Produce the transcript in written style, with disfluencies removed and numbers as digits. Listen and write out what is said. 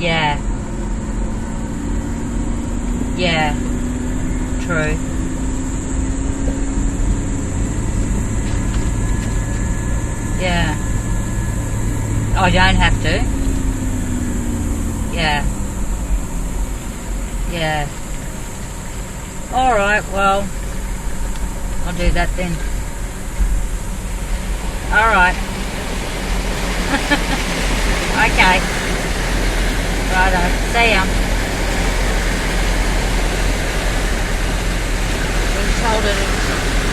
Yeah. Yeah. True. Yeah. I don't have to. Yeah. Yeah. Alright, well, I'll do that then. Alright. Okay. Righto. See ya. We told her to